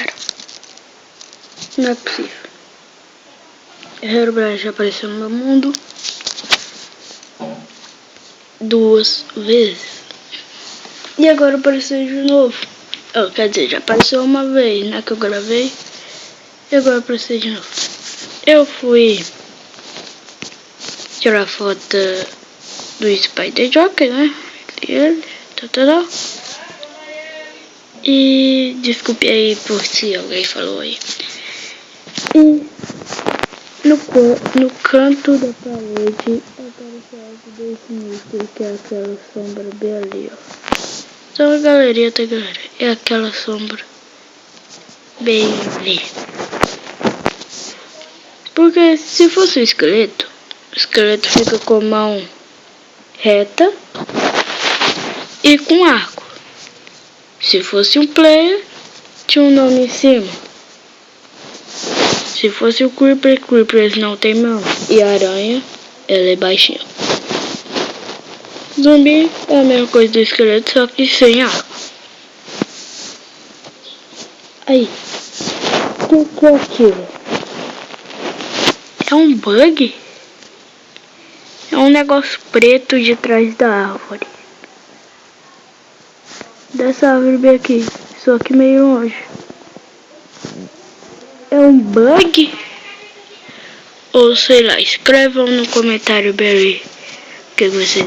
cara. Não é possível. Herobrine já apareceu no meu mundo 2 vezes. E agora apareceu de novo. Quer dizer, já apareceu uma vez, né, que eu gravei. E agora apareceu de novo. Eu fui tirar foto do Spider Joker, né? Ele, E desculpe aí por se alguém falou aí. E no canto da parede apareceu algo bem sinistro, que é aquela sombra bem ali, ó. Então a galeria, tá, galera? É aquela sombra bem ali. Porque se fosse um esqueleto, o esqueleto fica com a mão reta e com arco. Se fosse um player, tinha um nome em cima. Se fosse o Creeper, Creeper não tem mão. E a aranha, ela é baixinha. Zumbi é a mesma coisa do esqueleto, só que sem arco. Aí, o que é aquilo? É um bug? É um negócio preto de trás da árvore. Dessa árvore bem aqui, só que meio longe. É um bug? Ou sei lá, escrevam no comentário, Barry, o que vocês